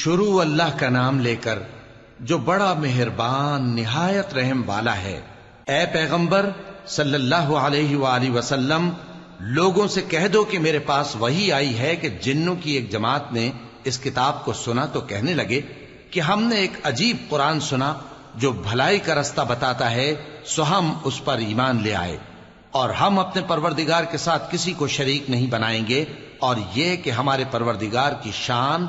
شروع اللہ کا نام لے کر جو بڑا مہربان نہایت رحم والا ہے۔ اے پیغمبر صلی اللہ علیہ وآلہ وسلم، لوگوں سے کہہ دو کہ میرے پاس وحی آئی ہے کہ جنوں کی ایک جماعت نے اس کتاب کو سنا تو کہنے لگے کہ ہم نے ایک عجیب قرآن سنا جو بھلائی کا رستہ بتاتا ہے، سو ہم اس پر ایمان لے آئے، اور ہم اپنے پروردگار کے ساتھ کسی کو شریک نہیں بنائیں گے، اور یہ کہ ہمارے پروردگار کی شان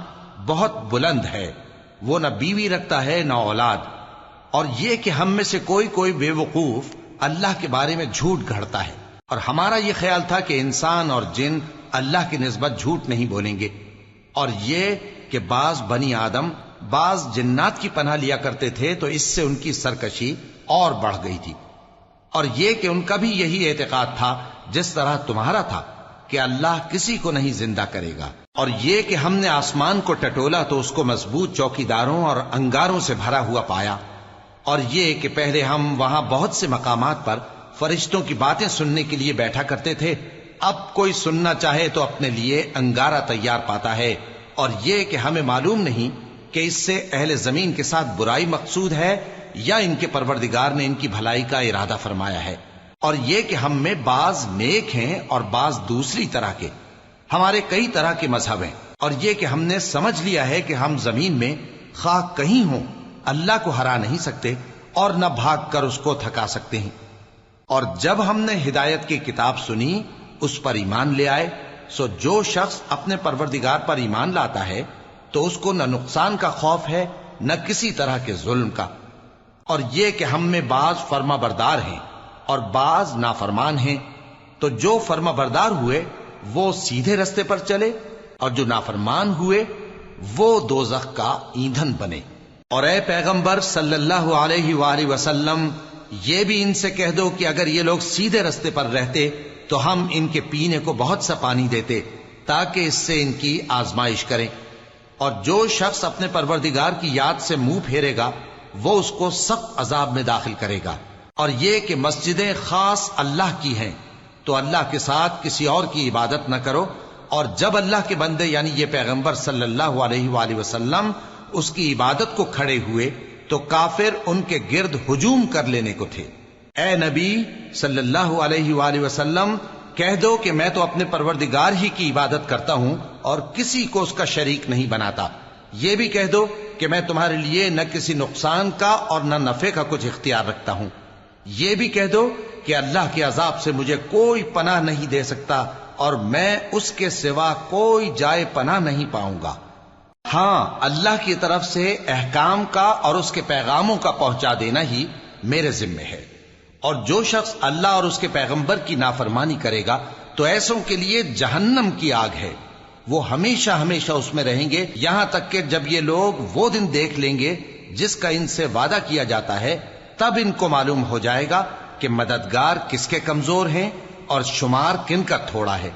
بہت بلند ہے، وہ نہ بیوی رکھتا ہے نہ اولاد، اور یہ کہ ہم میں سے کوئی بے وقوف اللہ کے بارے میں جھوٹ گھڑتا ہے، اور ہمارا یہ خیال تھا کہ انسان اور جن اللہ کی نسبت جھوٹ نہیں بولیں گے، اور یہ کہ بعض بنی آدم بعض جنات کی پناہ لیا کرتے تھے تو اس سے ان کی سرکشی اور بڑھ گئی تھی، اور یہ کہ ان کا بھی یہی اعتقاد تھا جس طرح تمہارا تھا کہ اللہ کسی کو نہیں زندہ کرے گا، اور یہ کہ ہم نے آسمان کو ٹٹولا تو اس کو مضبوط چوکیداروں اور انگاروں سے بھرا ہوا پایا، اور یہ کہ پہلے ہم وہاں بہت سے مقامات پر فرشتوں کی باتیں سننے کے لیے بیٹھا کرتے تھے، اب کوئی سننا چاہے تو اپنے لیے انگارہ تیار پاتا ہے، اور یہ کہ ہمیں معلوم نہیں کہ اس سے اہل زمین کے ساتھ برائی مقصود ہے یا ان کے پروردگار نے ان کی بھلائی کا ارادہ فرمایا ہے، اور یہ کہ ہم میں بعض نیک ہیں اور بعض دوسری طرح کے، ہمارے کئی طرح کے مذہب ہیں، اور یہ کہ ہم نے سمجھ لیا ہے کہ ہم زمین میں خواہ کہیں ہوں اللہ کو ہرا نہیں سکتے اور نہ بھاگ کر اس کو تھکا سکتے ہیں، اور جب ہم نے ہدایت کی کتاب سنی اس پر ایمان لے آئے، سو جو شخص اپنے پروردگار پر ایمان لاتا ہے تو اس کو نہ نقصان کا خوف ہے نہ کسی طرح کے ظلم کا، اور یہ کہ ہم میں بعض فرما بردار ہیں اور بعض نافرمان ہیں، تو جو فرما بردار ہوئے وہ سیدھے رستے پر چلے، اور جو نافرمان ہوئے وہ دوزخ کا ایندھن بنے۔ اور اے پیغمبر صلی اللہ علیہ وآلہ وسلم، یہ بھی ان سے کہہ دو کہ اگر یہ لوگ سیدھے رستے پر رہتے تو ہم ان کے پینے کو بہت سا پانی دیتے تاکہ اس سے ان کی آزمائش کریں، اور جو شخص اپنے پروردگار کی یاد سے منہ پھیرے گا وہ اس کو سخت عذاب میں داخل کرے گا، اور یہ کہ مسجدیں خاص اللہ کی ہیں تو اللہ کے ساتھ کسی اور کی عبادت نہ کرو، اور جب اللہ کے بندے یعنی یہ پیغمبر صلی اللہ علیہ وآلہ وسلم اس کی عبادت کو کھڑے ہوئے تو کافر ان کے گرد ہجوم کر لینے کو تھے۔ اے نبی صلی اللہ علیہ وآلہ وسلم، کہہ دو کہ میں تو اپنے پروردگار ہی کی عبادت کرتا ہوں اور کسی کو اس کا شریک نہیں بناتا، یہ بھی کہہ دو کہ میں تمہارے لیے نہ کسی نقصان کا اور نہ نفع کا کچھ اختیار رکھتا ہوں، یہ بھی کہہ دو کہ اللہ کے عذاب سے مجھے کوئی پناہ نہیں دے سکتا اور میں اس کے سوا کوئی جائے پناہ نہیں پاؤں گا، ہاں اللہ کی طرف سے احکام کا اور اس کے پیغاموں کا پہنچا دینا ہی میرے ذمہ ہے، اور جو شخص اللہ اور اس کے پیغمبر کی نافرمانی کرے گا تو ایسوں کے لیے جہنم کی آگ ہے، وہ ہمیشہ ہمیشہ اس میں رہیں گے، یہاں تک کہ جب یہ لوگ وہ دن دیکھ لیں گے جس کا ان سے وعدہ کیا جاتا ہے، تب ان کو معلوم ہو جائے گا کہ مددگار کس کے کمزور ہیں اور شمار کن کا تھوڑا ہے۔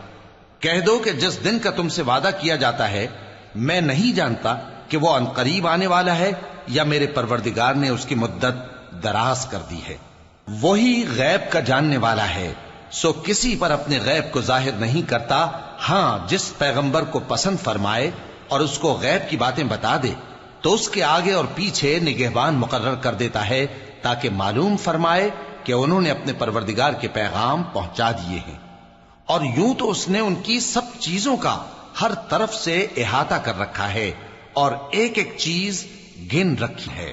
کہہ دو کہ جس دن کا تم سے وعدہ کیا جاتا ہے میں نہیں جانتا کہ وہ عنقریب آنے والا ہے یا میرے پروردگار نے اس کی مدت دراز کر دی ہے، وہی غیب کا جاننے والا ہے، سو کسی پر اپنے غیب کو ظاہر نہیں کرتا، ہاں جس پیغمبر کو پسند فرمائے اور اس کو غیب کی باتیں بتا دے تو اس کے آگے اور پیچھے نگہبان مقرر کر دیتا ہے تاکہ معلوم فرمائے کہ انہوں نے اپنے پروردگار کے پیغام پہنچا دیے ہیں، اور یوں تو اس نے ان کی سب چیزوں کا ہر طرف سے احاطہ کر رکھا ہے اور ایک ایک چیز گن رکھی ہے۔